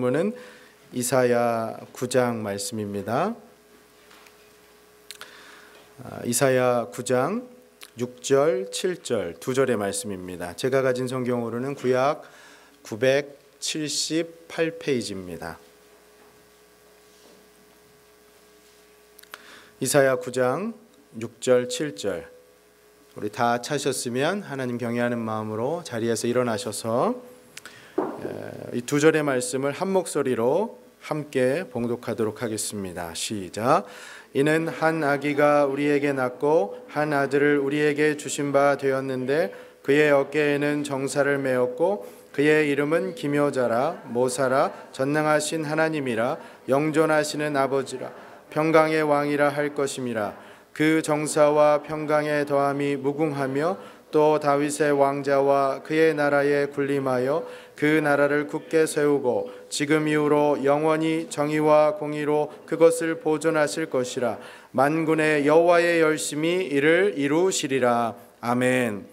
본문은 이사야 9장 말씀입니다. 이사야 9장 6절, 7절 두 절의 말씀입니다. 제가 가진 성경으로는 구약 978페이지입니다. 이사야 9장 6절, 7절 우리 다 찾으셨으면 하나님 경외하는 마음으로 자리에서 일어나셔서 이 두 절의 말씀을 한 목소리로 함께 봉독하도록 하겠습니다. 시작. 이는 한 아기가 우리에게 낳고 한 아들을 우리에게 주신 바 되었는데 그의 어깨에는 정사를 메었고 그의 이름은 기묘자라 모사라 전능하신 하나님이라 영존하시는 아버지라 평강의 왕이라 할 것임이라. 그 정사와 평강의 더함이 무궁하며 또 다윗의 왕자와 그의 나라에 군림하여 그 나라를 굳게 세우고 지금 이후로 영원히 정의와 공의로 그것을 보존하실 것이라. 만군의 여호와의 열심히 이를 이루시리라. 아멘.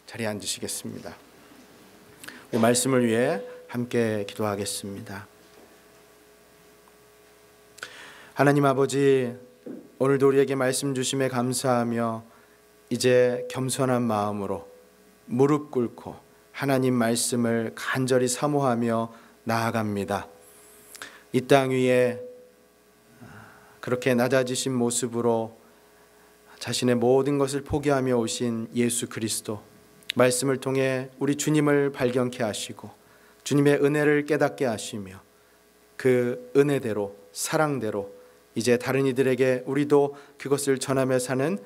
자리에 앉으시겠습니다. 이 말씀을 위해 함께 기도하겠습니다. 하나님 아버지, 오늘도 우리에게 말씀 주심에 감사하며 이제 겸손한 마음으로 무릎 꿇고 하나님 말씀을 간절히 사모하며 나아갑니다. 이 땅 위에 그렇게 낮아지신 모습으로 자신의 모든 것을 포기하며 오신 예수 그리스도, 말씀을 통해 우리 주님을 발견케 하시고 주님의 은혜를 깨닫게 하시며 그 은혜대로 사랑대로 이제 다른 이들에게 우리도 그것을 전하며 사는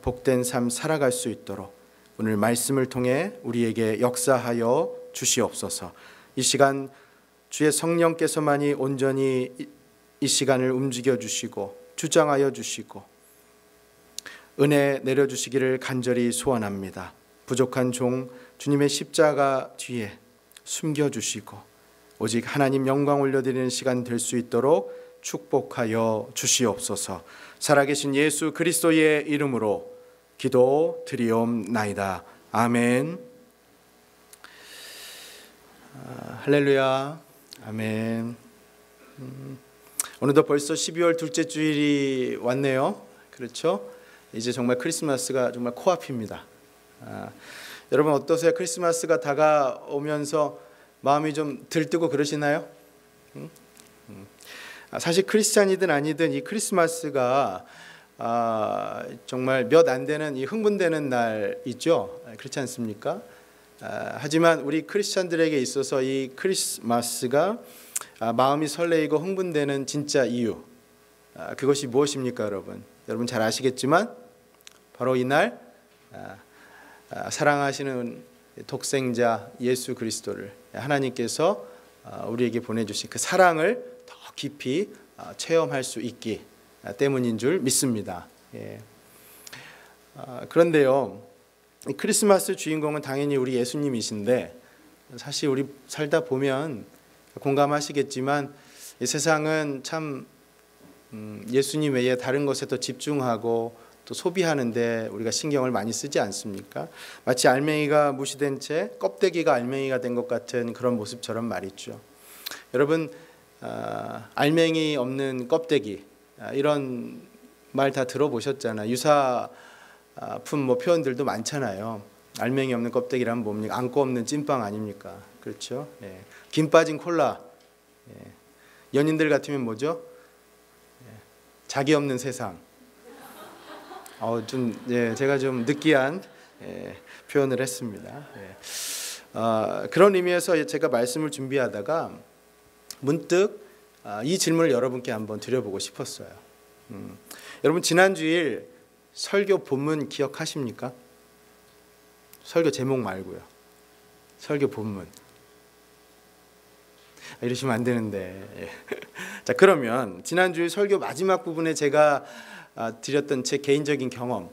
복된 삶 살아갈 수 있도록 오늘 말씀을 통해 우리에게 역사하여 주시옵소서. 이 시간 주의 성령께서만이 온전히 이 시간을 움직여 주시고 주장하여 주시고 은혜 내려주시기를 간절히 소원합니다. 부족한 종 주님의 십자가 뒤에 숨겨주시고 오직 하나님 영광 올려드리는 시간 될 수 있도록 축복하여 주시옵소서. 살아계신 예수 그리스도의 이름으로 기도 드리옵나이다. 아멘. 할렐루야. 아멘. 오늘도 벌써 12월 둘째 주일이 왔네요. 그렇죠? 이제 정말 크리스마스가 정말 코앞입니다. 여러분 어떠세요? 크리스마스가 다가오면서 마음이 좀 들뜨고 그러시나요? 사실 크리스찬이든 아니든 이 크리스마스가 정말 몇 안 되는 이 흥분되는 날이죠. 그렇지 않습니까? 하지만 우리 크리스찬들에게 있어서 이 크리스마스가 마음이 설레이고 흥분되는 진짜 이유, 그것이 무엇입니까, 여러분? 여러분 잘 아시겠지만 바로 이날 사랑하시는 독생자 예수 그리스도를 하나님께서 우리에게 보내주신 그 사랑을 더 깊이 체험할 수 있기 때문인 줄 믿습니다. 그런데요, 크리스마스 주인공은 당연히 우리 예수님이신데 사실 우리 살다 보면 공감하시겠지만 이 세상은 참 예수님 외에 다른 것에 더 집중하고 또 소비하는데 우리가 신경을 많이 쓰지 않습니까? 마치 알맹이가 무시된 채 껍데기가 알맹이가 된 것 같은 그런 모습처럼 말이죠. 여러분 알맹이 없는 껍데기 이런 말 다 들어보셨잖아요. 유사품 표현들도 많잖아요. 알맹이 없는 껍데기라면 뭡니까? 안고 없는 찐빵 아닙니까? 그렇죠? 김 빠진 콜라. 연인들 같으면 뭐죠? 자기 없는 세상. 제가 좀 느끼한 표현을 했습니다. 그런 의미에서 제가 말씀을 준비하다가 문득 이 질문을 여러분께 한번 드려보고 싶었어요. 여러분 지난주일 설교 본문 기억하십니까? 설교 제목 말고요. 설교 본문. 이러시면 안 되는데. 자, 그러면 지난주일 설교 마지막 부분에 제가 드렸던 제 개인적인 경험,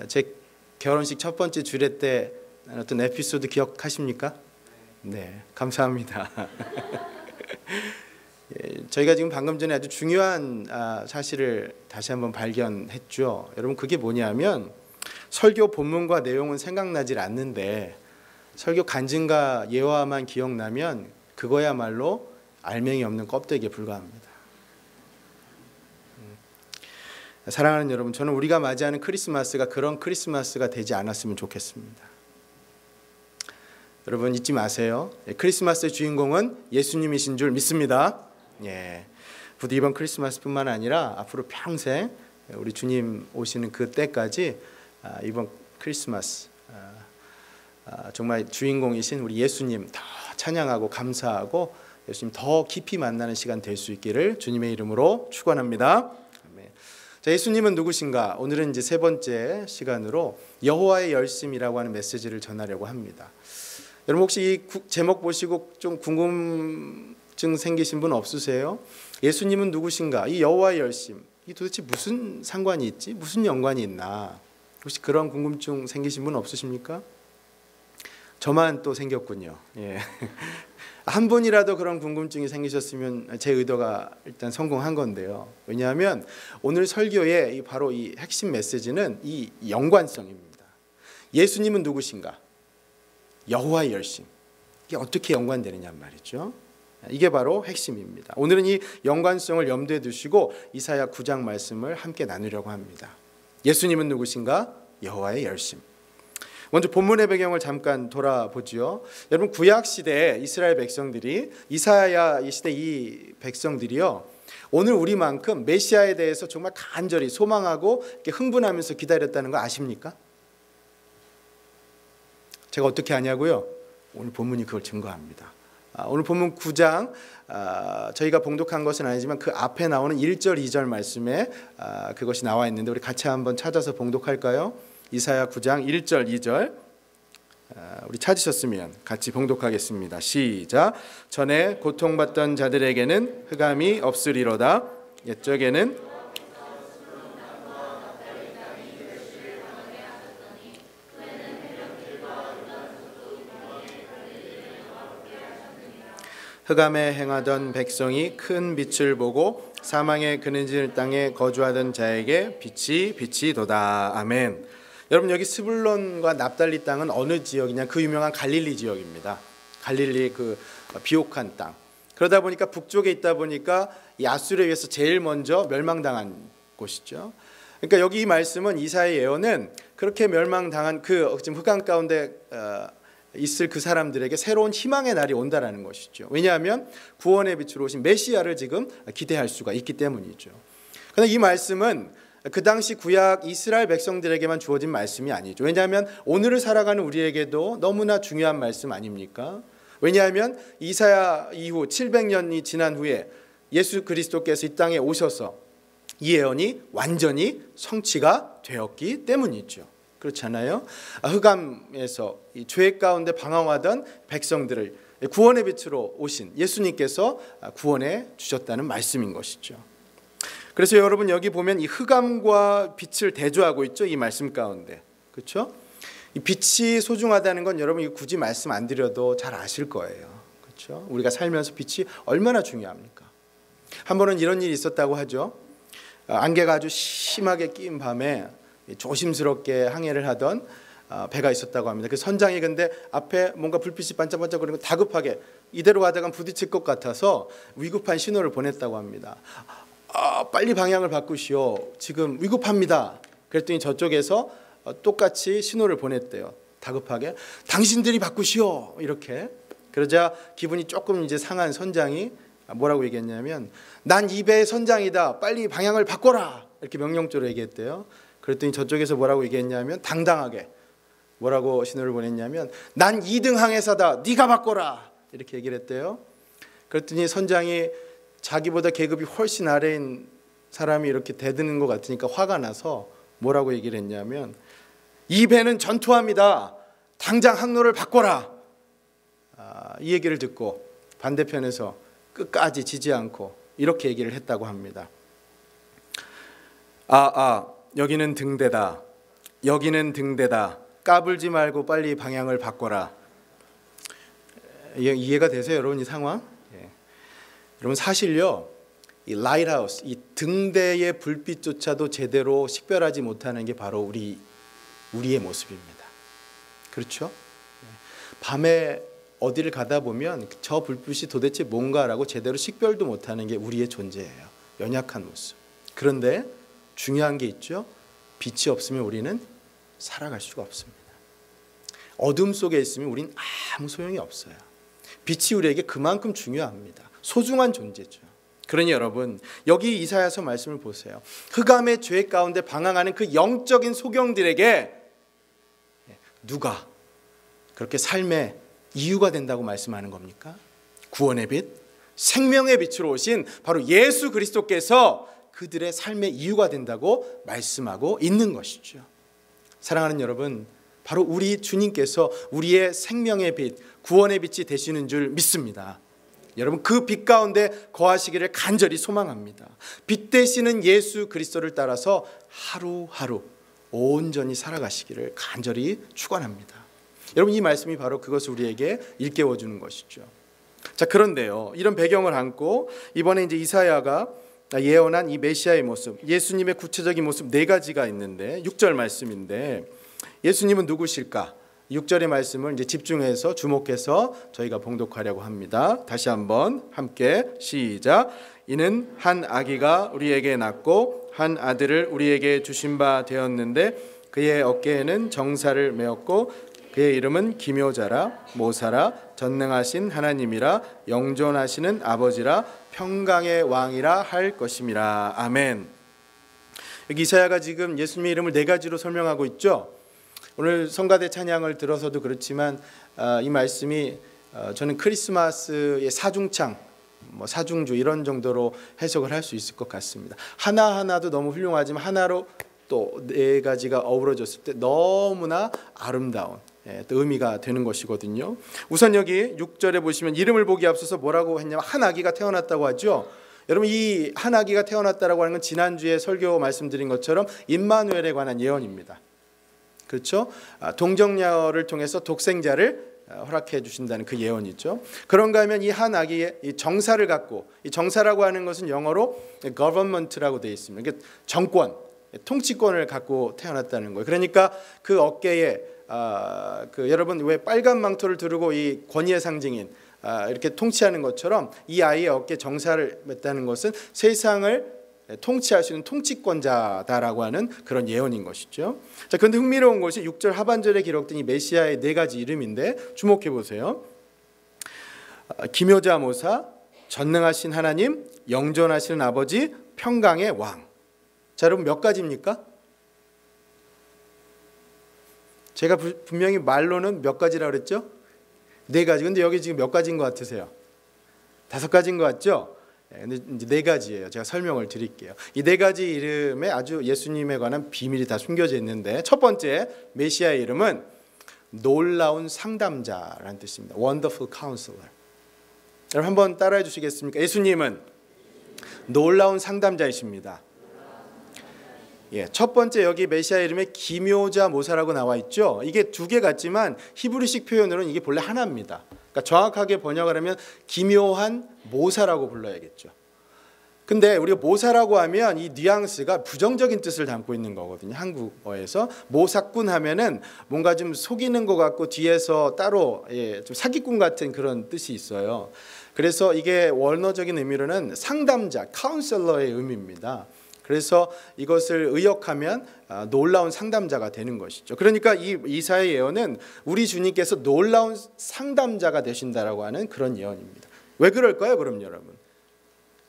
제 결혼식 첫 번째 주례 때 어떤 에피소드 기억하십니까? 네, 감사합니다. 저희가 지금 방금 전에 아주 중요한 사실을 다시 한번 발견했죠. 여러분 그게 뭐냐면 설교 본문과 내용은 생각나질 않는데 설교 간증과 예화만 기억나면 그거야말로 알맹이 없는 껍데기에 불과합니다. 사랑하는 여러분, 저는 우리가 맞이하는 크리스마스가 그런 크리스마스가 되지 않았으면 좋겠습니다. 여러분 잊지 마세요. 크리스마스의 주인공은 예수님이신 줄 믿습니다. 예. 부디 이번 크리스마스뿐만 아니라 앞으로 평생 우리 주님 오시는 그 때까지 이번 크리스마스 정말 주인공이신 우리 예수님 더 찬양하고 감사하고 예수님 더 깊이 만나는 시간 될 수 있기를 주님의 이름으로 축원합니다. 자, 예수님은 누구신가? 오늘은 이제 세 번째 시간으로 여호와의 열심이라고 하는 메시지를 전하려고 합니다. 여러분 혹시 이 제목 보시고 좀 궁금증 생기신 분 없으세요? 예수님은 누구신가? 이 여호와의 열심, 이 도대체 무슨 상관이 있지? 무슨 연관이 있나? 혹시 그런 궁금증 생기신 분 없으십니까? 저만 또 생겼군요. 예. 한 분이라도 그런 궁금증이 생기셨으면 제 의도가 일단 성공한 건데요. 왜냐하면 오늘 설교의 바로 이 핵심 메시지는 이 연관성입니다. 예수님은 누구신가? 여호와의 열심. 이게 어떻게 연관되느냐 말이죠. 이게 바로 핵심입니다. 오늘은 이 연관성을 염두에 두시고 이사야 9장 말씀을 함께 나누려고 합니다. 예수님은 누구신가? 여호와의 열심. 먼저 본문의 배경을 잠깐 돌아보지요. 여러분 구약 시대에 이스라엘 백성들이 이사야 이 시대 이 백성들이요. 오늘 우리만큼 메시아에 대해서 정말 간절히 소망하고 이렇게 흥분하면서 기다렸다는 거 아십니까? 제가 어떻게 아냐고요? 오늘 본문이 그걸 증거합니다. 오늘 본문 9장 저희가 봉독한 것은 아니지만 그 앞에 나오는 1절 2절 말씀에 그것이 나와 있는데 우리 같이 한번 찾아서 봉독할까요? 이사야 9장 1절 2절 우리 찾으셨으면 같이 봉독하겠습니다. 시작. 전에 고통받던 자들에게는 흑암이 없으리로다. 옛적에는 흑암에 행하던 백성이 큰 빛을 보고 사망의 그늘진 땅에 거주하던 자에게 빛이 도다. 아멘. 여러분 여기 스불론과 납달리 땅은 어느 지역이냐? 그 유명한 갈릴리 지역입니다. 갈릴리 그 비옥한 땅. 그러다 보니까 북쪽에 있다 보니까 이 아수르에 의해서 제일 먼저 멸망당한 곳이죠. 그러니까 여기 이 말씀은 이사야의 예언은 그렇게 멸망당한 그 지금 흑암 가운데 있을 그 사람들에게 새로운 희망의 날이 온다라는 것이죠. 왜냐하면 구원의 빛으로 오신 메시아를 지금 기대할 수가 있기 때문이죠. 그런데 이 말씀은 그 당시 구약 이스라엘 백성들에게만 주어진 말씀이 아니죠. 왜냐하면 오늘을 살아가는 우리에게도 너무나 중요한 말씀 아닙니까? 왜냐하면 이사야 이후 700년이 지난 후에 예수 그리스도께서 이 땅에 오셔서 이 예언이 완전히 성취가 되었기 때문이죠. 그렇잖아요. 흑암에서 이 죄 가운데 방황하던 백성들을 구원의 빛으로 오신 예수님께서 구원해 주셨다는 말씀인 것이죠. 그래서 여러분 여기 보면 이 흑암과 빛을 대조하고 있죠. 이 말씀 가운데. 그렇죠? 이 빛이 소중하다는 건 여러분 굳이 말씀 안 드려도 잘 아실 거예요. 그렇죠? 우리가 살면서 빛이 얼마나 중요합니까? 한 번은 이런 일이 있었다고 하죠. 안개가 아주 심하게 낀 밤에 조심스럽게 항해를 하던 배가 있었다고 합니다. 그 선장이 근데 앞에 뭔가 불빛이 반짝반짝거리는 거 다급하게 이대로 가다가 부딪힐 것 같아서 위급한 신호를 보냈다고 합니다. 빨리 방향을 바꾸시오. 지금 위급합니다. 그랬더니 저쪽에서 똑같이 신호를 보냈대요. 다급하게 당신들이 바꾸시오. 이렇게. 그러자 기분이 조금 이제 상한 선장이 뭐라고 얘기했냐면 난 이 배의 선장이다. 빨리 방향을 바꿔라. 이렇게 명령조로 얘기했대요. 그랬더니 저쪽에서 뭐라고 얘기했냐면 당당하게 뭐라고 신호를 보냈냐면 난 2등 항해사다. 네가 바꿔라. 이렇게 얘기를 했대요. 그랬더니 선장이 자기보다 계급이 훨씬 아래인 사람이 이렇게 대드는 것 같으니까 화가 나서 뭐라고 얘기를 했냐면 이 배는 전투합니다. 당장 항로를 바꿔라. 이 얘기를 듣고 반대편에서 끝까지 지지 않고 이렇게 얘기를 했다고 합니다. 여기는 등대다. 여기는 등대다. 까불지 말고 빨리 방향을 바꿔라. 이해가 되세요, 여러분 이 상황? 예. 여러분 사실요, 이 라이트하우스, 이 등대의 불빛조차도 제대로 식별하지 못하는 게 바로 우리의 모습입니다. 그렇죠? 밤에 어디를 가다 보면 저 불빛이 도대체 뭔가라고 제대로 식별도 못하는 게 우리의 존재예요. 연약한 모습. 그런데 중요한 게 있죠. 빛이 없으면 우리는 살아갈 수가 없습니다. 어둠 속에 있으면 우리는 아무 소용이 없어요. 빛이 우리에게 그만큼 중요합니다. 소중한 존재죠. 그러니 여러분, 여기 이사야서 말씀을 보세요. 흑암의 죄 가운데 방황하는 그 영적인 소경들에게 누가 그렇게 삶의 이유가 된다고 말씀하는 겁니까? 구원의 빛, 생명의 빛으로 오신 바로 예수 그리스도께서 그들의 삶의 이유가 된다고 말씀하고 있는 것이죠. 사랑하는 여러분, 바로 우리 주님께서 우리의 생명의 빛, 구원의 빛이 되시는 줄 믿습니다. 여러분, 그 빛 가운데 거하시기를 간절히 소망합니다. 빛 되시는 예수 그리스도를 따라서 하루하루 온전히 살아가시기를 간절히 축원합니다. 여러분, 이 말씀이 바로 그것을 우리에게 일깨워 주는 것이죠. 자, 그런데요, 이런 배경을 안고 이번에 이제 이사야가 예언한 이 메시아의 모습, 예수님의 구체적인 모습 네 가지가 있는데 6절 말씀인데 예수님은 누구실까? 6절의 말씀을 이제 집중해서 주목해서 저희가 봉독하려고 합니다. 다시 한번 함께 시작. 이는 한 아기가 우리에게 낳고 한 아들을 우리에게 주신 바 되었는데 그의 어깨에는 정사를 메었고 그의 이름은 기묘자라 모사라 전능하신 하나님이라 영존하시는 아버지라 평강의 왕이라 할 것임이라. 아멘. 여기 이사야가 지금 예수님의 이름을 네 가지로 설명하고 있죠. 오늘 성가대 찬양을 들어서도 그렇지만 이 말씀이 저는 크리스마스의 사중창, 사중주 이런 정도로 해석을 할 수 있을 것 같습니다. 하나하나도 너무 훌륭하지만 하나로 또 네 가지가 어우러졌을 때 너무나 아름다운 또 의미가 되는 것이거든요. 우선 여기 6절에 보시면 이름을 보기 앞서서 뭐라고 했냐면 한 아기가 태어났다고 하죠. 여러분, 이 한 아기가 태어났다라고 하는 건 지난주에 설교 말씀드린 것처럼 임마누엘에 관한 예언입니다. 그렇죠? 동정녀를 통해서 독생자를 허락해 주신다는 그 예언이죠. 그런가 하면 이 한 아기의 이 정사를 갖고, 이 정사라고 하는 것은 영어로 government라고 되어 있습니다. 그러니까 정권, 통치권을 갖고 태어났다는 거예요. 그러니까 그 어깨에 여러분 왜 빨간 망토를 두르고 이 권위의 상징인 이렇게 통치하는 것처럼 이 아이의 어깨에 정사를 맸다는 것은 세상을 통치할 수 있는 통치권자다라고 하는 그런 예언인 것이죠. 자, 그런데 흥미로운 것이 6절 하반절에 기록된 이 메시아의 네 가지 이름인데 주목해 보세요. 기묘자 모사, 전능하신 하나님, 영존하시는 아버지, 평강의 왕. 자, 여러분 몇 가지입니까? 제가 분명히 말로는 몇 가지라고 그랬죠? 네 가지. 근데 여기 지금 몇 가지인 것 같으세요? 5가지인 것 같죠? 근데 이제 4가지예요. 제가 설명을 드릴게요. 이 4가지 이름에 아주 예수님에 관한 비밀이 다 숨겨져 있는데 첫 번째 메시아의 이름은 놀라운 상담자라는 뜻입니다. Wonderful Counselor. 여러분 한번 따라해 주시겠습니까? 예수님은 놀라운 상담자이십니다. 예, 첫 번째 여기 메시아 이름에 기묘자 모사라고 나와 있죠. 이게 2개 같지만 히브리식 표현으로는 이게 본래 하나입니다. 그러니까 정확하게 번역을 하면 기묘한 모사라고 불러야겠죠. 근데 우리가 모사라고 하면 이 뉘앙스가 부정적인 뜻을 담고 있는 거거든요. 한국어에서 모사꾼 하면은 뭔가 좀 속이는 것 같고 뒤에서 따로 좀 사기꾼 같은 그런 뜻이 있어요. 그래서 이게 원어적인 의미로는 상담자, 카운셀러의 의미입니다. 그래서 이것을 의역하면 놀라운 상담자가 되는 것이죠. 그러니까 이 이사야의 예언은 우리 주님께서 놀라운 상담자가 되신다라고 하는 그런 예언입니다. 왜 그럴까요? 그럼 여러분,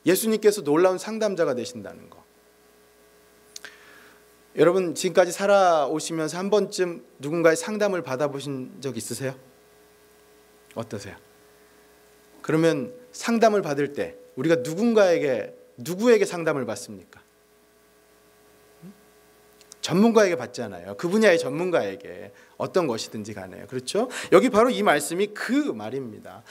예수님께서 놀라운 상담자가 되신다는 거. 여러분 지금까지 살아오시면서 한 번쯤 누군가의 상담을 받아보신 적 있으세요? 어떠세요? 그러면 상담을 받을 때 우리가 누구에게 상담을 받습니까? 전문가에게 받잖아요. 그 분야의 전문가에게 어떤 것이든지 간에요. 그렇죠? 여기 바로 이 말씀이 그 말입니다.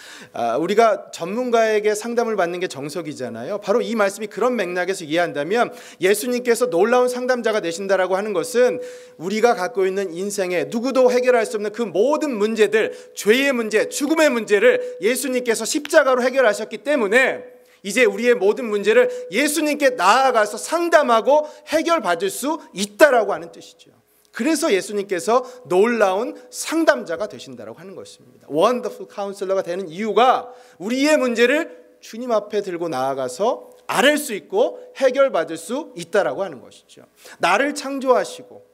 우리가 전문가에게 상담을 받는 게 정석이잖아요. 바로 이 말씀이 그런 맥락에서 이해한다면 예수님께서 놀라운 상담자가 되신다라고 하는 것은 우리가 갖고 있는 인생에 누구도 해결할 수 없는 그 모든 문제들, 죄의 문제, 죽음의 문제를 예수님께서 십자가로 해결하셨기 때문에 이제 우리의 모든 문제를 예수님께 나아가서 상담하고 해결받을 수 있다라고 하는 뜻이죠. 그래서 예수님께서 놀라운 상담자가 되신다고 하는 것입니다. 원더풀 카운슬러가 되는 이유가 우리의 문제를 주님 앞에 들고 나아가서 앓을 수 있고 해결받을 수 있다라고 하는 것이죠. 나를 창조하시고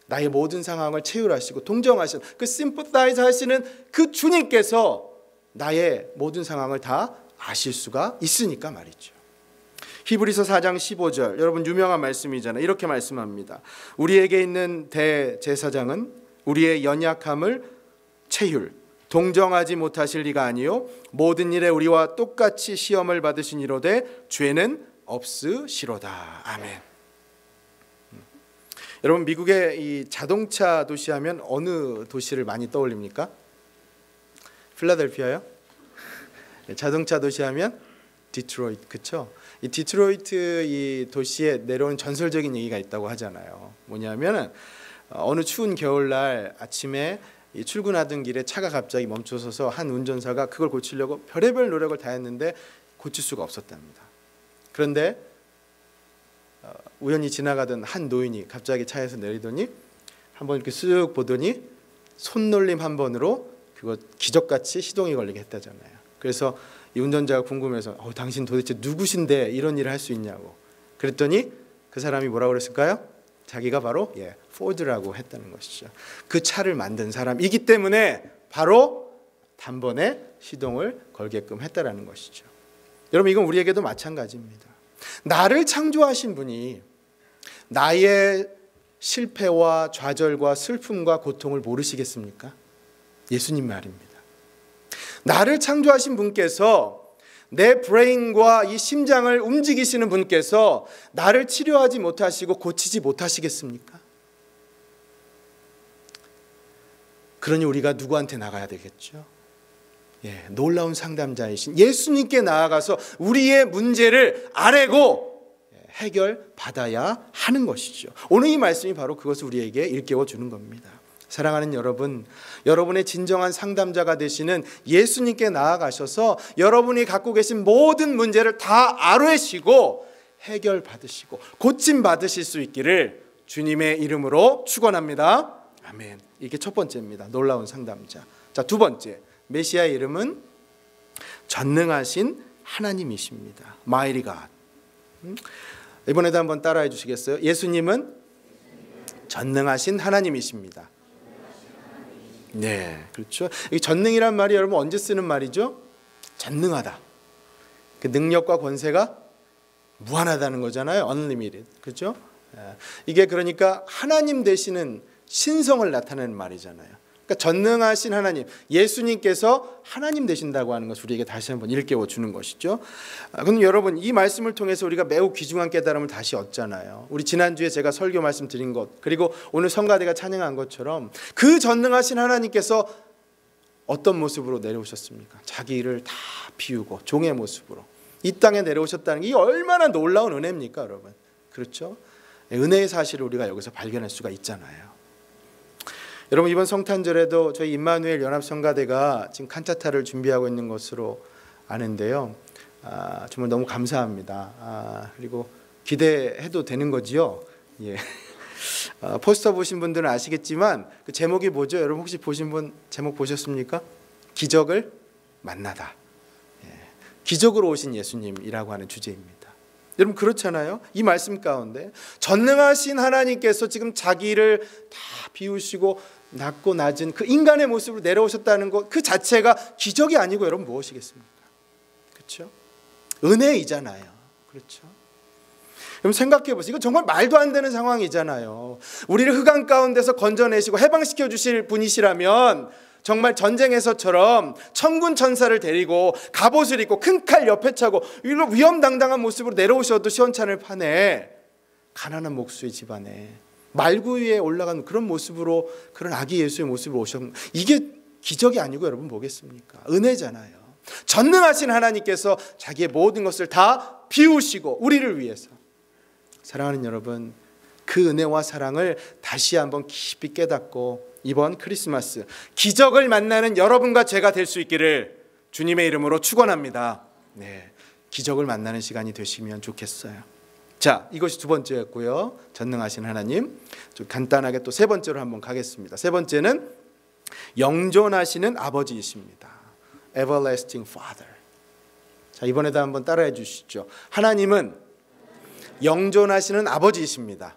나의 모든 상황을 체휼하시고 동정하시는 그 심퍼사이즈 하시는 그 주님께서 나의 모든 상황을 다 아실 수가 있으니까 말이죠. 히브리서 4장 15절 여러분 유명한 말씀이잖아요. 이렇게 말씀합니다. 우리에게 있는 대제사장은 우리의 연약함을 체휼 동정하지 못하실 리가 아니요 모든 일에 우리와 똑같이 시험을 받으시니로되 죄는 없으시로다. 아멘. 여러분 미국의 이 자동차 도시하면 어느 도시를 많이 떠올립니까? 필라델피아요? 자동차 도시하면 디트로이트, 그렇죠? 이 디트로이트 이 도시에 내려온 전설적인 얘기가 있다고 하잖아요. 뭐냐면은 어느 추운 겨울날 아침에 이 출근하던 길에 차가 갑자기 멈춰서서 한 운전사가 그걸 고치려고 별의별 노력을 다했는데 고칠 수가 없었답니다. 그런데 우연히 지나가던 한 노인이 갑자기 차에서 내리더니 한번 이렇게 쓱 보더니 손놀림 한 번으로 그거 기적같이 시동이 걸리게 했다잖아요. 그래서 이 운전자가 궁금해서 당신 도대체 누구신데 이런 일을 할 수 있냐고 그랬더니 그 사람이 뭐라고 그랬을까요? 자기가 바로 포드라고 했다는 것이죠. 그 차를 만든 사람이기 때문에 바로 단번에 시동을 걸게끔 했다라는 것이죠. 여러분 이건 우리에게도 마찬가지입니다. 나를 창조하신 분이 나의 실패와 좌절과 슬픔과 고통을 모르시겠습니까? 예수님 말입니다. 나를 창조하신 분께서 내 브레인과 이 심장을 움직이시는 분께서 나를 치료하지 못하시고 고치지 못하시겠습니까? 그러니 우리가 누구한테 나가야 되겠죠? 놀라운 상담자이신 예수님께 나아가서 우리의 문제를 아뢰고 해결받아야 하는 것이죠. 오늘 이 말씀이 바로 그것을 우리에게 일깨워 주는 겁니다. 사랑하는 여러분, 여러분의 진정한 상담자가 되시는 예수님께 나아가셔서 여러분이 갖고 계신 모든 문제를 다 아뢰시고 해결받으시고 고침받으실 수 있기를 주님의 이름으로 축원합니다. 아멘. 이게 첫 번째입니다. 놀라운 상담자. 자, 두 번째, 메시아의 이름은 전능하신 하나님이십니다. Mighty God. 이번에도 한번 따라해 주시겠어요? 예수님은 전능하신 하나님이십니다. 네, 그렇죠. 이 전능이란 말이 여러분 언제 쓰는 말이죠? 전능하다. 그 능력과 권세가 무한하다는 거잖아요. Unlimited, 그렇죠? 이게 그러니까 하나님 되시는 신성을 나타내는 말이잖아요. 그러니까 전능하신 하나님, 예수님께서 하나님 되신다고 하는 것을 우리에게 다시 한번 일깨워 주는 것이죠. 그럼 여러분 이 말씀을 통해서 우리가 매우 귀중한 깨달음을 다시 얻잖아요. 우리 지난주에 제가 설교 말씀드린 것 그리고 오늘 성가대가 찬양한 것처럼 그 전능하신 하나님께서 어떤 모습으로 내려오셨습니까? 자기 일을 다 비우고 종의 모습으로 이 땅에 내려오셨다는 게 이 얼마나 놀라운 은혜입니까 여러분? 그렇죠? 은혜의 사실을 우리가 여기서 발견할 수가 있잖아요. 여러분 이번 성탄절에도 저희 임마누엘 연합성가대가 지금 칸타타를 준비하고 있는 것으로 아는데요. 정말 너무 감사합니다. 그리고 기대해도 되는 거지요? 예. 포스터 보신 분들은 아시겠지만 그 제목이 뭐죠? 여러분 혹시 보신 분 제목 보셨습니까? 기적을 만나다. 예. 기적으로 오신 예수님이라고 하는 주제입니다. 여러분 그렇잖아요. 이 말씀 가운데 전능하신 하나님께서 지금 자기를 다 비우시고 낮고 낮은 그 인간의 모습으로 내려오셨다는 것 그 자체가 기적이 아니고 여러분 무엇이겠습니까? 그렇죠? 은혜이잖아요. 그렇죠? 그럼 생각해 보세요. 이거 정말 말도 안 되는 상황이잖아요. 우리를 흑암 가운데서 건져내시고 해방시켜 주실 분이시라면 정말 전쟁에서처럼 천군 천사를 데리고 갑옷을 입고 큰 칼 옆에 차고 이런 위험당당한 모습으로 내려오셔도 시원찮을 판에 가난한 목수의 집안에 말구 위에 올라간 그런 모습으로 그런 아기 예수의 모습으로 오셨. 이게 기적이 아니고 여러분 뭐겠습니까? 은혜잖아요. 전능하신 하나님께서 자기의 모든 것을 다 비우시고 우리를 위해서. 사랑하는 여러분, 그 은혜와 사랑을 다시 한번 깊이 깨닫고 이번 크리스마스 기적을 만나는 여러분과 제가 될 수 있기를 주님의 이름으로 축원합니다. 네, 기적을 만나는 시간이 되시면 좋겠어요. 자, 이것이 두 번째였고요. 전능하신 하나님. 좀 간단하게 또 세 번째로 한번 가겠습니다. 세 번째는 영존하시는 아버지이십니다. Everlasting Father. 자, 이번에도 한번 따라해 주시죠. 하나님은 영존하시는 아버지이십니다.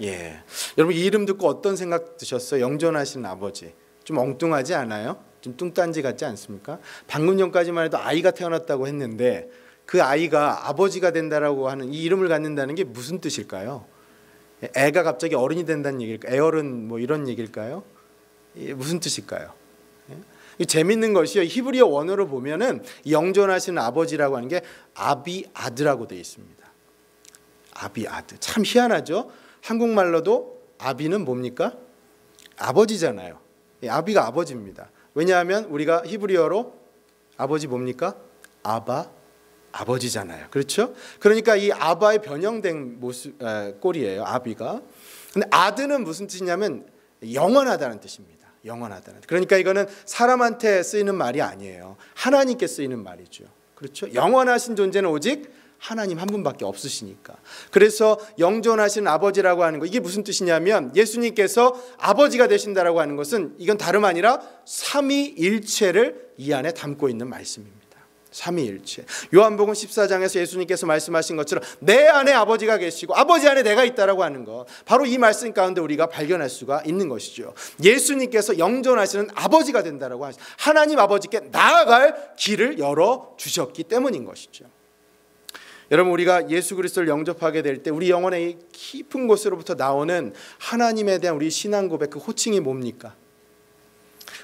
예, 여러분 이 이름 듣고 어떤 생각 드셨어요? 영존하시는 아버지. 좀 엉뚱하지 않아요? 좀 뚱딴지 같지 않습니까? 방금 전까지만 해도 아이가 태어났다고 했는데 그 아이가 아버지가 된다라고 하는 이 이름을 갖는다는 게 무슨 뜻일까요? 애가 갑자기 어른이 된다는 얘기일까요? 애어른 뭐 이런 얘기일까요? 무슨 뜻일까요? 재밌는 것이요, 히브리어 원어로 보면은 영존하시는 아버지라고 하는 게 아비아드라고 되어 있습니다. 아비아드. 참 희한하죠? 한국말로도 아비는 뭡니까? 아버지잖아요. 아비가 아버지입니다. 왜냐하면 우리가 히브리어로 아버지 뭡니까? 아바, 아버지잖아요. 그렇죠? 그러니까 이 아바의 변형된 꼴이에요. 아비가. 근데 아드는 무슨 뜻이냐면 영원하다는 뜻입니다. 영원하다는. 그러니까 이거는 사람한테 쓰이는 말이 아니에요. 하나님께 쓰이는 말이죠. 그렇죠? 영원하신 존재는 오직 하나님 한 분밖에 없으시니까. 그래서 영존하신 아버지라고 하는 거, 이게 무슨 뜻이냐면 예수님께서 아버지가 되신다라고 하는 것은 이건 다름 아니라 삼위일체를 이 안에 담고 있는 말씀입니다. 삼위일체. 요한복음 14장에서 예수님께서 말씀하신 것처럼 내 안에 아버지가 계시고 아버지 안에 내가 있다라고 하는 것, 바로 이 말씀 가운데 우리가 발견할 수가 있는 것이죠. 예수님께서 영존하시는 아버지가 된다라고 하시죠. 하나님 아버지께 나아갈 길을 열어주셨기 때문인 것이죠. 여러분, 우리가 예수 그리스도를 영접하게 될 때 우리 영혼의 깊은 곳으로부터 나오는 하나님에 대한 우리 신앙 고백, 그 호칭이 뭡니까?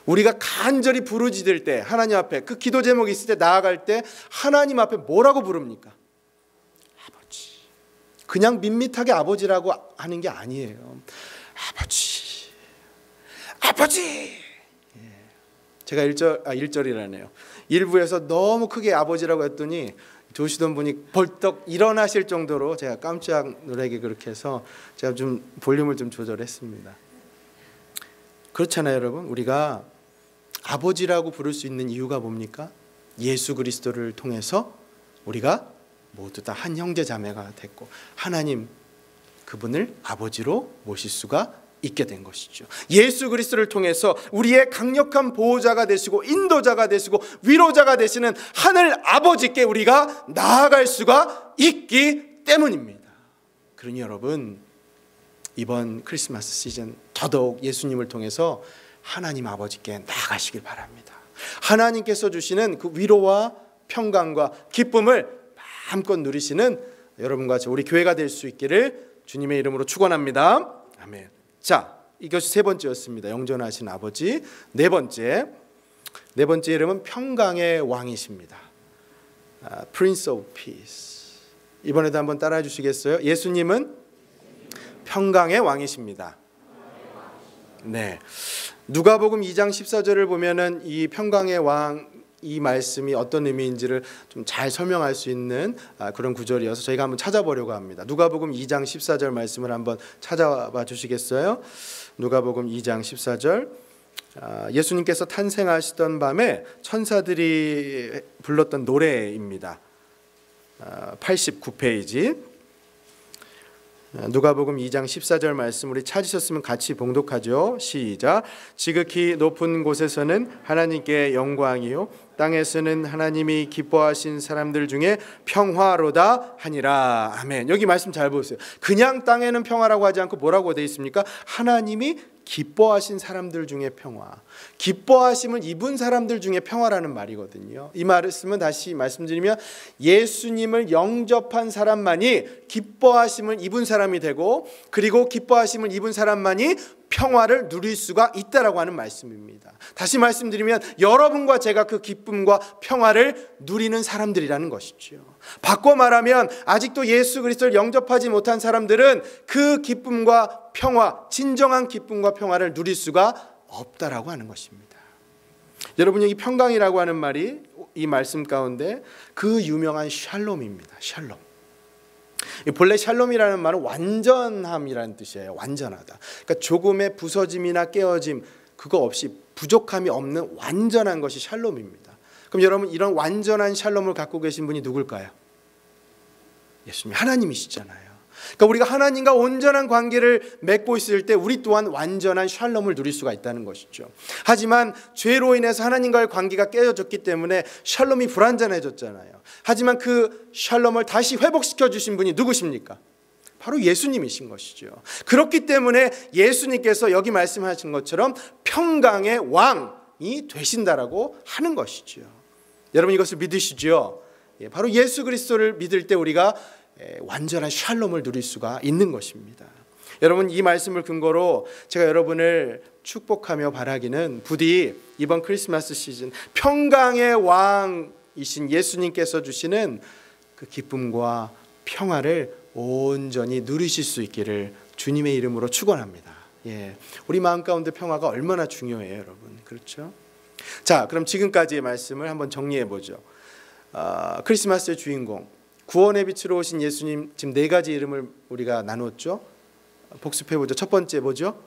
우리가 간절히 부르짖을 때 하나님 앞에 그 기도 제목이 있을 때 나아갈 때 하나님 앞에 뭐라고 부릅니까? 아버지. 그냥 밋밋하게 아버지라고 하는 게 아니에요. 아버지. 아버지. 제가 1절이라네요. 1부에서 너무 크게 아버지라고 했더니 조시던 분이 벌떡 일어나실 정도로 제가 깜짝 놀라게 그렇게 해서 제가 좀 볼륨을 좀 조절했습니다. 그렇잖아요, 여러분. 우리가 아버지라고 부를 수 있는 이유가 뭡니까? 예수 그리스도를 통해서 우리가 모두 다 한 형제 자매가 됐고 하나님 그분을 아버지로 모실 수가 있게 된 것이죠. 예수 그리스도를 통해서 우리의 강력한 보호자가 되시고 인도자가 되시고 위로자가 되시는 하늘 아버지께 우리가 나아갈 수가 있기 때문입니다. 그러니 여러분, 이번 크리스마스 시즌 더더욱 예수님을 통해서 하나님 아버지께 나아가시길 바랍니다. 하나님께서 주시는 그 위로와 평강과 기쁨을 마음껏 누리시는 여러분과 우리 교회가 될 수 있기를 주님의 이름으로 축원합니다. 아멘. 자, 이것이 세 번째였습니다. 영존하신 아버지. 네 번째 이름은 평강의 왕이십니다. Prince of Peace. 이번에도 한번 따라해 주시겠어요? 예수님은 평강의 왕이십니다. 네. 누가복음 2장 14절을 보면은 이 평강의 왕, 이 말씀이 어떤 의미인지를 좀 잘 설명할 수 있는 그런 구절이어서 저희가 한번 찾아보려고 합니다. 누가복음 2장 14절 말씀을 한번 찾아봐 주시겠어요? 누가복음 2장 14절. 예수님께서 탄생하시던 밤에 천사들이 불렀던 노래입니다. 89페이지. 누가복음 2장 14절 말씀 우리 찾으셨으면 같이 봉독하죠. 시작. 지극히 높은 곳에서는 하나님께 영광이요 땅에서는 하나님이 기뻐하신 사람들 중에 평화로다 하니라. 아멘. 여기 말씀 잘 보세요. 그냥 땅에는 평화라고 하지 않고 뭐라고 되어 있습니까? 하나님이 기뻐하신 사람들 중에 평화. 기뻐하심을 입은 사람들 중에 평화라는 말이거든요. 이 말씀은 다시 말씀드리면 예수님을 영접한 사람만이 기뻐하심을 입은 사람이 되고, 그리고 기뻐하심을 입은 사람만이 평화를 누릴 수가 있다라고 하는 말씀입니다. 다시 말씀드리면 여러분과 제가 그 기쁨과 평화를 누리는 사람들이라는 것이죠. 바꿔 말하면 아직도 예수 그리스도를 영접하지 못한 사람들은 그 기쁨과 평화, 진정한 기쁨과 평화를 누릴 수가 없다라고 하는 것입니다. 여러분, 여기 평강이라고 하는 말이 이 말씀 가운데 그 유명한 샬롬입니다. 샬롬. 본래 샬롬이라는 말은 완전함이라는 뜻이에요. 완전하다. 그러니까 조금의 부서짐이나 깨어짐 그거 없이 부족함이 없는 완전한 것이 샬롬입니다. 그럼 여러분, 이런 완전한 샬롬을 갖고 계신 분이 누굴까요? 예수님이 하나님이시잖아요. 그러니까 우리가 하나님과 온전한 관계를 맺고 있을 때 우리 또한 완전한 샬롬을 누릴 수가 있다는 것이죠. 하지만 죄로 인해서 하나님과의 관계가 깨져졌기 때문에 샬롬이 불완전해졌잖아요. 하지만 그 샬롬을 다시 회복시켜 주신 분이 누구십니까? 바로 예수님이신 것이죠. 그렇기 때문에 예수님께서 여기 말씀하신 것처럼 평강의 왕이 되신다라고 하는 것이죠. 여러분 이것을 믿으시죠? 바로 예수 그리스도를 믿을 때 우리가 완전한 샬롬을 누릴 수가 있는 것입니다. 여러분 이 말씀을 근거로 제가 여러분을 축복하며 바라기는 부디 이번 크리스마스 시즌 평강의 왕이신 예수님께서 주시는 그 기쁨과 평화를 온전히 누리실 수 있기를 주님의 이름으로 축원합니다. 우리 마음 가운데 평화가 얼마나 중요해요, 여러분. 그렇죠? 자, 그럼 지금까지의 말씀을 한번 정리해 보죠. 크리스마스의 주인공, 구원의 빛으로 오신 예수님, 지금 네 가지 이름을 우리가 나눴죠. 복습해 보죠. 첫 번째 뭐죠?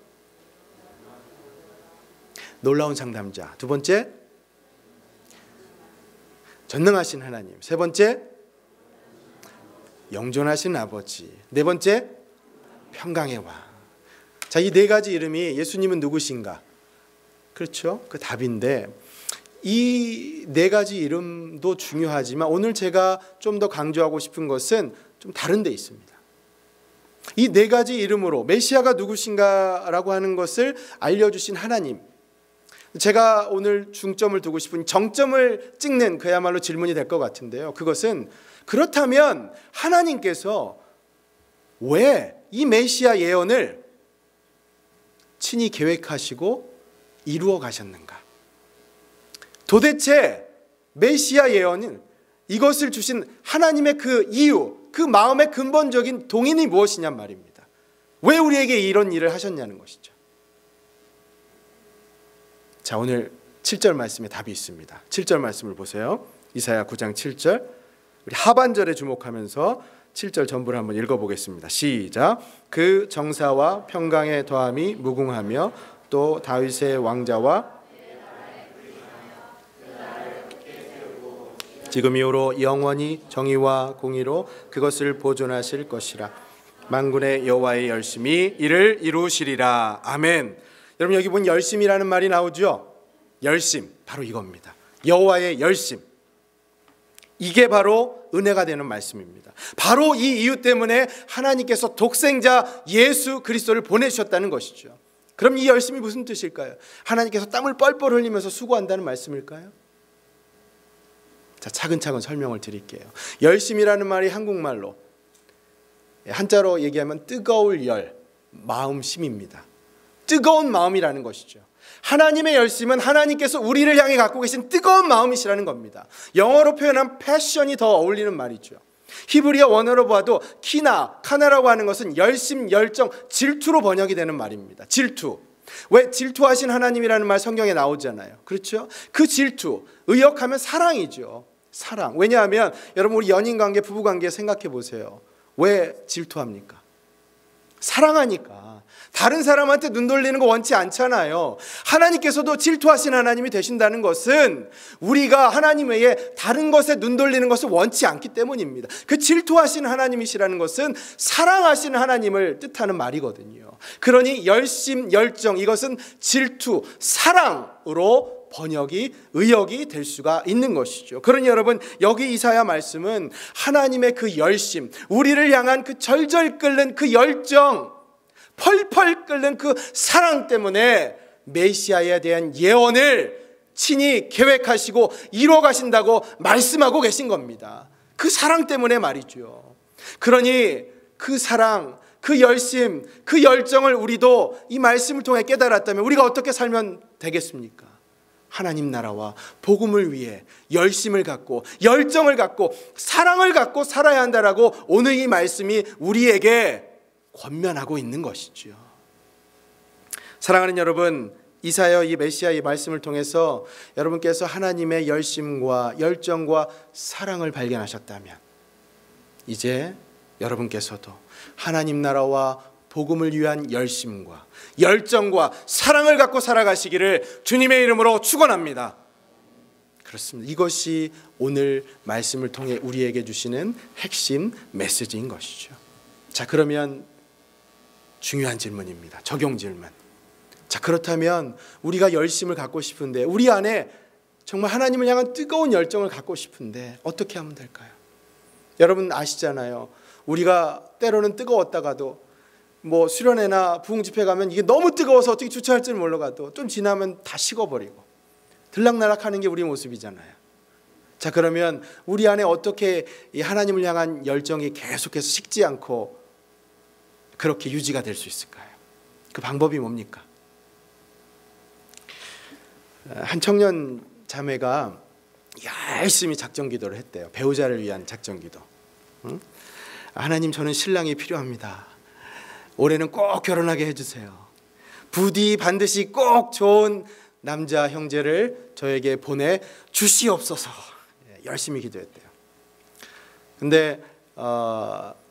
놀라운 상담자. 두 번째, 전능하신 하나님. 세 번째, 영존하신 아버지. 네 번째, 평강의 왕. 자, 이 네 가지 이름이 예수님은 누구신가? 그렇죠? 그 답인데 이 네 가지 이름도 중요하지만 오늘 제가 좀 더 강조하고 싶은 것은 좀 다른 데 있습니다. 이 네 가지 이름으로 메시아가 누구신가라고 하는 것을 알려주신 하나님, 제가 오늘 중점을 두고 싶은 정점을 찍는 그야말로 질문이 될 것 같은데요. 그것은 그렇다면 하나님께서 왜 이 메시아 예언을 친히 계획하시고 이루어 가셨는가? 도대체 메시아 예언은 이것을 주신 하나님의 그 이유, 그 마음의 근본적인 동인이 무엇이냔 말입니다. 왜 우리에게 이런 일을 하셨냐는 것이죠. 자, 오늘 7절 말씀에 답이 있습니다. 7절 말씀을 보세요. 이사야 9장 7절. 우리 하반절에 주목하면서 7절 전부를 한번 읽어보겠습니다. 시작. 그 정사와 평강의 더함이 무궁하며 또 다윗의 왕자와 지금 이후로 영원히 정의와 공의로 그것을 보존하실 것이라. 만군의 여호와의 열심히 이를 이루시리라. 아멘. 여러분 여기 보면 열심이라는 말이 나오죠. 열심, 바로 이겁니다. 여호와의 열심. 이게 바로 은혜가 되는 말씀입니다. 바로 이 이유 때문에 하나님께서 독생자 예수 그리스도를 보내주셨다는 것이죠. 그럼 이 열심이 무슨 뜻일까요? 하나님께서 땀을 뻘뻘 흘리면서 수고한다는 말씀일까요? 자, 차근차근 설명을 드릴게요. 열심이라는 말이 한국말로 한자로 얘기하면 뜨거울 열, 마음심입니다. 뜨거운 마음이라는 것이죠. 하나님의 열심은 하나님께서 우리를 향해 갖고 계신 뜨거운 마음이시라는 겁니다. 영어로 표현한 패션이 더 어울리는 말이죠. 히브리어 원어로 봐도 카나라고 하는 것은 열심, 열정, 질투로 번역이 되는 말입니다. 질투. 왜 질투하신 하나님이라는 말 성경에 나오잖아요. 그렇죠? 그 질투, 의역하면 사랑이죠. 사랑. 왜냐하면 여러분 우리 연인관계, 부부관계 생각해 보세요. 왜 질투합니까? 사랑하니까. 다른 사람한테 눈 돌리는 거 원치 않잖아요. 하나님께서도 질투하신 하나님이 되신다는 것은 우리가 하나님 외에 다른 것에 눈 돌리는 것을 원치 않기 때문입니다. 그 질투하신 하나님이시라는 것은 사랑하신 하나님을 뜻하는 말이거든요. 그러니 열심, 열정, 이것은 질투, 사랑으로 의역이 될 수가 있는 것이죠. 그러니 여러분 여기 이사야 말씀은 하나님의 그 열심, 우리를 향한 그 절절 끓는 그 열정, 펄펄 끓는 그 사랑 때문에 메시아에 대한 예언을 친히 계획하시고 이루어 가신다고 말씀하고 계신 겁니다. 그 사랑 때문에 말이죠. 그러니 그 사랑, 그 열심, 그 열정을 우리도 이 말씀을 통해 깨달았다면 우리가 어떻게 살면 되겠습니까? 하나님 나라와 복음을 위해 열심을 갖고 열정을 갖고 사랑을 갖고 살아야 한다라고 오늘 이 말씀이 우리에게 권면하고 있는 것이죠. 사랑하는 여러분, 이사야 이 메시아의 말씀을 통해서 여러분께서 하나님의 열심과 열정과 사랑을 발견하셨다면 이제 여러분께서도 하나님 나라와 복음을 위한 열심과 열정과 사랑을 갖고 살아가시기를 주님의 이름으로 축원합니다. 그렇습니다. 이것이 오늘 말씀을 통해 우리에게 주시는 핵심 메시지인 것이죠. 자, 그러면 중요한 질문입니다. 적용 질문. 자, 그렇다면 우리가 열심을 갖고 싶은데, 우리 안에 정말 하나님을 향한 뜨거운 열정을 갖고 싶은데 어떻게 하면 될까요? 여러분 아시잖아요. 우리가 때로는 뜨거웠다가도 뭐 수련회나 부흥 집회 가면 이게 너무 뜨거워서 어떻게 주차할 줄 몰라가도 좀 지나면 다 식어버리고 들락날락하는 게 우리 모습이잖아요. 자, 그러면 우리 안에 어떻게 이 하나님을 향한 열정이 계속해서 식지 않고 그렇게 유지가 될 수 있을까요? 그 방법이 뭡니까? 한 청년 자매가 열심히 작정 기도를 했대요. 배우자를 위한 작정 기도. 하나님, 저는 신랑이 필요합니다. 올해는 꼭 결혼하게 해주세요. 부디 반드시 꼭 좋은 남자 형제를 저에게 보내 주시옵소서. 열심히 기도했대요. 근데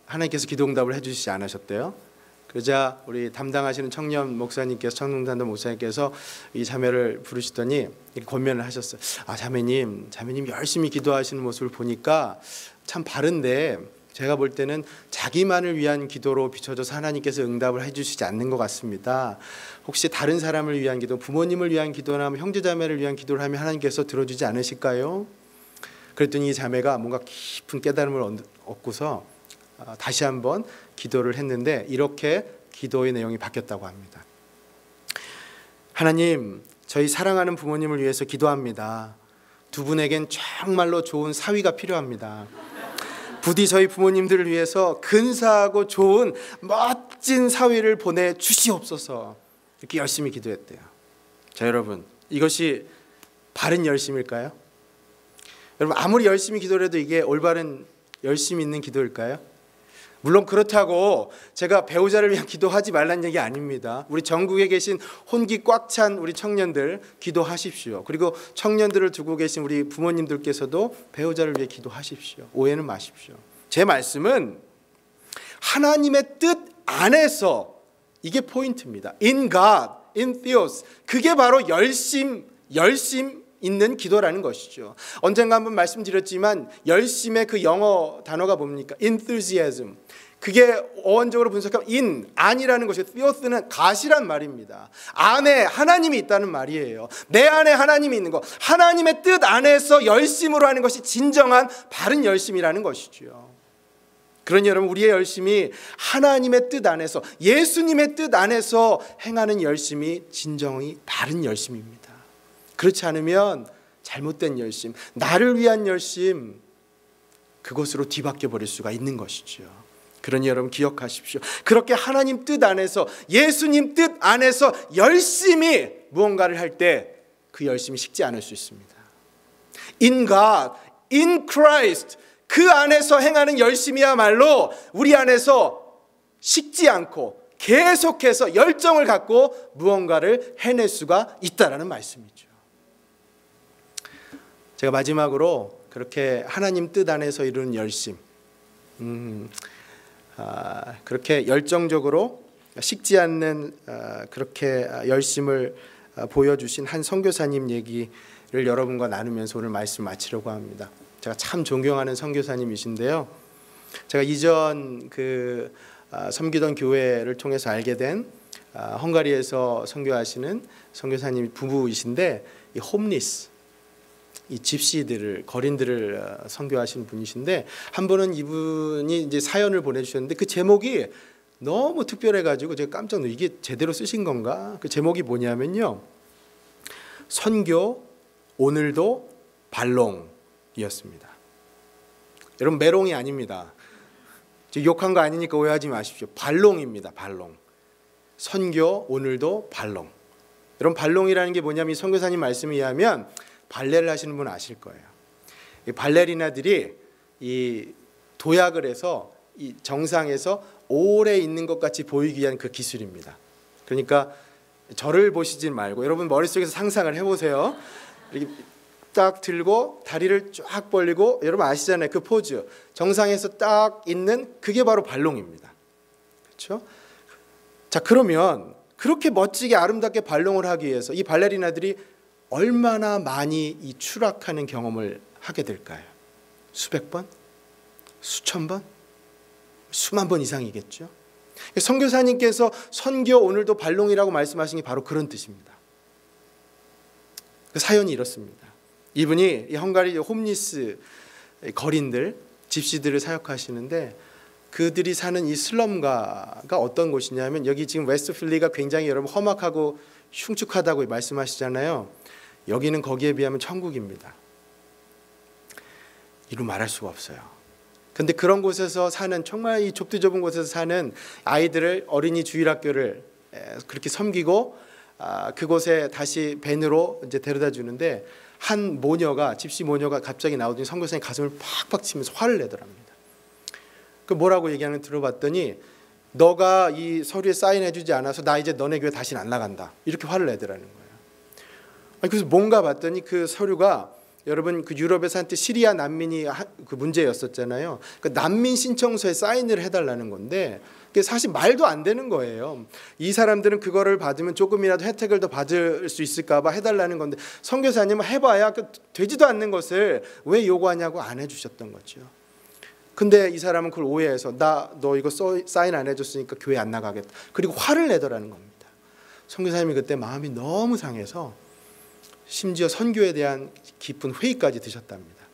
하나님께서 기도 응답을 해주시지 않으셨대요. 그러자 우리 담당하시는 청년 목사님께서, 청년단도 목사님께서 이 자매를 부르시더니 권면을 하셨어요. 자매님 열심히 기도하시는 모습을 보니까 참 바른데 제가 볼 때는 자기만을 위한 기도로 비춰져서 하나님께서 응답을 해주시지 않는 것 같습니다. 혹시 다른 사람을 위한 기도, 부모님을 위한 기도나 형제자매를 위한 기도를 하면 하나님께서 들어주지 않으실까요? 그랬더니 이 자매가 뭔가 깊은 깨달음을 얻고서 다시 한번 기도를 했는데 이렇게 기도의 내용이 바뀌었다고 합니다. 하나님, 저희 사랑하는 부모님을 위해서 기도합니다. 두 분에겐 정말로 좋은 사위가 필요합니다. 부디 저희 부모님들을 위해서 근사하고 좋은 멋진 사위를 보내주시옵소서. 이렇게 열심히 기도했대요. 자, 여러분, 이것이 바른 열심일까요? 여러분, 아무리 열심히 기도를 해도 이게 올바른 열심이 있는 기도일까요? 물론 그렇다고 제가 배우자를 위한 기도하지 말라는 얘기 아닙니다. 우리 전국에 계신 혼기 꽉 찬 우리 청년들 기도하십시오. 그리고 청년들을 두고 계신 우리 부모님들께서도 배우자를 위해 기도하십시오. 오해는 마십시오. 제 말씀은 하나님의 뜻 안에서, 이게 포인트입니다. In God, in Theos. 그게 바로 열심 있는 기도라는 것이죠. 언젠가 한번 말씀드렸지만 열심의 그 영어 단어가 뭡니까? enthusiasm. 그게 어원적으로 분석하면 안이라는 것이, theos는 갓이란 말입니다. 안에 하나님이 있다는 말이에요. 내 안에 하나님이 있는 것, 하나님의 뜻 안에서 열심으로 하는 것이 진정한 바른 열심이라는 것이죠. 그러니 여러분, 우리의 열심이 하나님의 뜻 안에서, 예수님의 뜻 안에서 행하는 열심이 진정히 바른 열심입니다. 그렇지 않으면 잘못된 열심, 나를 위한 열심, 그것으로 뒤바뀌어 버릴 수가 있는 것이죠. 그러니 여러분 기억하십시오. 그렇게 하나님 뜻 안에서, 예수님 뜻 안에서 열심히 무언가를 할 때 그 열심이 식지 않을 수 있습니다. In God, in Christ, 그 안에서 행하는 열심이야말로 우리 안에서 식지 않고 계속해서 열정을 갖고 무언가를 해낼 수가 있다라는 말씀이죠. 제가 마지막으로 그렇게 하나님 뜻 안에서 이루는 열심, 그렇게 열정적으로 식지 않는 그렇게 열심을 보여주신 한 선교사님 얘기를 여러분과 나누면서 오늘 말씀 마치려고 합니다. 제가 참 존경하는 선교사님이신데요. 제가 이전 섬기던 교회를 통해서 알게 된 헝가리에서 선교하시는 선교사님 부부이신데, 이 홈리스, 이 집시들을, 거린들을 선교하시는 분이신데, 한 번은 이분이 이제 사연을 보내주셨는데 그 제목이 너무 특별해가지고 제가 깜짝 놀랐어요. 이게 제대로 쓰신 건가? 그 제목이 뭐냐면요, 선교 오늘도 발롱이었습니다. 여러분, 메롱이 아닙니다. 욕한 거 아니니까 오해하지 마십시오. 발롱입니다. 발롱. 선교 오늘도 발롱. 여러분, 발롱이라는 게 뭐냐면, 이 선교사님 말씀에 의하면 발레를 하시는 분 아실 거예요. 이 발레리나들이 이 도약을 해서 이 정상에서 오래 있는 것 같이 보이기 위한 그 기술입니다. 그러니까 저를 보시지 말고 여러분 머릿속에서 상상을 해보세요. 이렇게 딱 들고 다리를 쫙 벌리고, 여러분 아시잖아요. 그 포즈. 정상에서 딱 있는 그게 바로 발롱입니다. 그렇죠? 자, 그러면 그렇게 멋지게 아름답게 발롱을 하기 위해서 이 발레리나들이 얼마나 많이 이 추락하는 경험을 하게 될까요? 수백 번? 수천 번? 수만 번 이상이겠죠. 선교사님께서 선교 오늘도 발롱이라고 말씀하신 게 바로 그런 뜻입니다. 그 사연이 이렇습니다. 이분이 이 헝가리 홈리스 거린들, 집시들을 사역하시는데 그들이 사는 이 슬럼가가 어떤 곳이냐면 여기 지금 웨스트필리가 굉장히 여러분 험악하고 흉측하다고 말씀하시잖아요. 여기는 거기에 비하면 천국입니다. 이루 말할 수가 없어요. 근데 그런 곳에서 사는 정말 이 좁디 좁은 곳에서 사는 아이들을 어린이 주일학교를 그렇게 섬기고 그곳에 다시 밴으로 이제 데려다 주는데 한 모녀가 집시 모녀가 갑자기 나오더니 선교사님 가슴을 팍팍 치면서 화를 내더랍니다. 그 뭐라고 얘기하는 들어봤더니 너가 이 서류에 사인해주지 않아서 나 이제 너네 교회 다시는 안 나간다 이렇게 화를 내더라는 거예요. 그래서 뭔가 봤더니 그 서류가 여러분 그 유럽에서 한때 시리아 난민이 그 문제였었잖아요. 그 난민 신청서에 사인을 해달라는 건데 그게 사실 말도 안 되는 거예요. 이 사람들은 그거를 받으면 조금이라도 혜택을 더 받을 수 있을까 봐 해달라는 건데 선교사님은 해봐야 되지도 않는 것을 왜 요구하냐고 안 해주셨던 거죠. 근데 이 사람은 그걸 오해해서 너 이거 사인 안 해줬으니까 교회 안 나가겠다. 그리고 화를 내더라는 겁니다. 선교사님이 그때 마음이 너무 상해서 심지어 선교에 대한 깊은 회의까지 드셨답니다.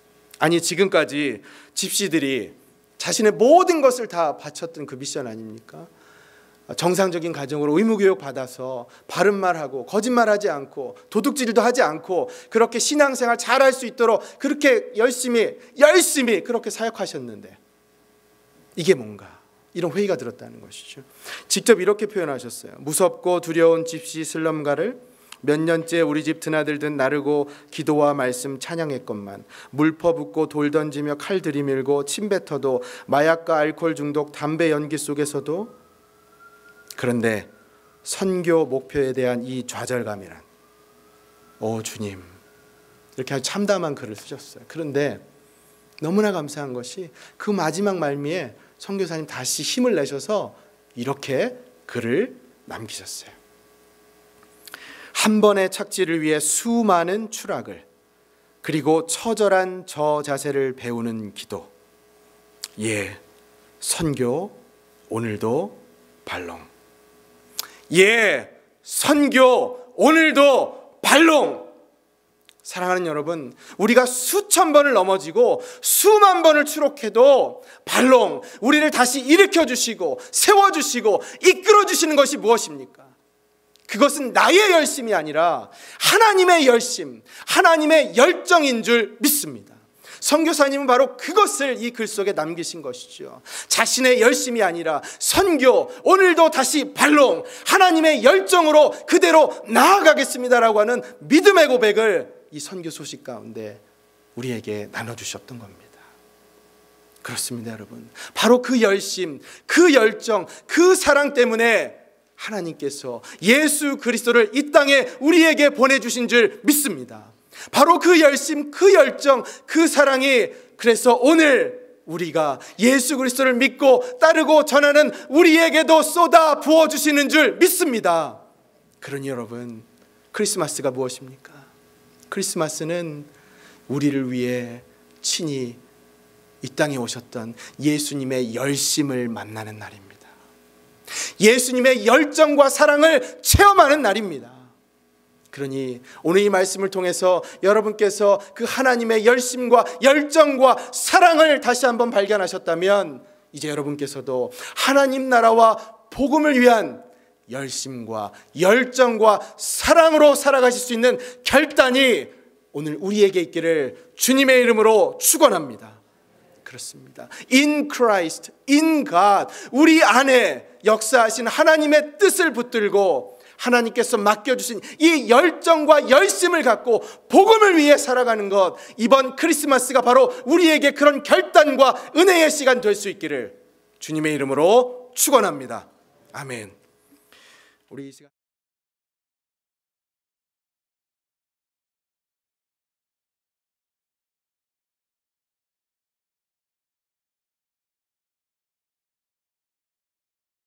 아니 지금까지 집시들이 자신의 모든 것을 다 바쳤던 그 미션 아닙니까? 정상적인 가정으로 의무교육 받아서 바른 말하고 거짓말하지 않고 도둑질도 하지 않고 그렇게 신앙생활 잘할 수 있도록 그렇게 열심히 그렇게 사역하셨는데 이게 뭔가 이런 회의가 들었다는 것이죠. 직접 이렇게 표현하셨어요. 무섭고 두려운 집시 슬럼가를 몇 년째 우리 집 드나들듯 나르고 기도와 말씀 찬양했건만 물 퍼붓고 돌 던지며 칼 들이밀고 침 뱉어도 마약과 알코올 중독 담배 연기 속에서도 그런데 선교 목표에 대한 이 좌절감이란 오 주님 이렇게 아주 참담한 글을 쓰셨어요. 그런데 너무나 감사한 것이 그 마지막 말미에 선교사님 다시 힘을 내셔서 이렇게 글을 남기셨어요. 한 번의 착지를 위해 수많은 추락을 그리고 처절한 저자세를 배우는 기도. 예, 선교 오늘도 발롱. 예, 선교 오늘도 발롱. 사랑하는 여러분, 우리가 수천 번을 넘어지고 수만 번을 추락해도 발롱, 우리를 다시 일으켜 주시고 세워 주시고 이끌어 주시는 것이 무엇입니까? 그것은 나의 열심이 아니라 하나님의 열심, 하나님의 열정인 줄 믿습니다. 선교사님은 바로 그것을 이 글 속에 남기신 것이죠. 자신의 열심이 아니라 선교, 오늘도 다시 발롱, 하나님의 열정으로 그대로 나아가겠습니다라고 하는 믿음의 고백을 이 선교 소식 가운데 우리에게 나눠주셨던 겁니다. 그렇습니다, 여러분. 바로 그 열심, 그 열정, 그 사랑 때문에 하나님께서 예수 그리스도를 이 땅에 우리에게 보내주신 줄 믿습니다. 바로 그 열심, 그 열정, 그 사랑이 그래서 오늘 우리가 예수 그리스도를 믿고 따르고 전하는 우리에게도 쏟아 부어주시는 줄 믿습니다. 그러니 여러분, 크리스마스가 무엇입니까? 크리스마스는 우리를 위해 친히 이 땅에 오셨던 예수님의 열심을 만나는 날입니다. 예수님의 열정과 사랑을 체험하는 날입니다. 그러니 오늘 이 말씀을 통해서 여러분께서 그 하나님의 열심과 열정과 사랑을 다시 한번 발견하셨다면 이제 여러분께서도 하나님 나라와 복음을 위한 열심과 열정과 사랑으로 살아가실 수 있는 결단이 오늘 우리에게 있기를 주님의 이름으로 축원합니다. 그렇습니다. In Christ, in God, 우리 안에 역사하신 하나님의 뜻을 붙들고 하나님께서 맡겨주신 이 열정과 열심을 갖고 복음을 위해 살아가는 것, 이번 크리스마스가 바로 우리에게 그런 결단과 은혜의 시간 될 수 있기를 주님의 이름으로 축원합니다. 아멘. 우리 이 시간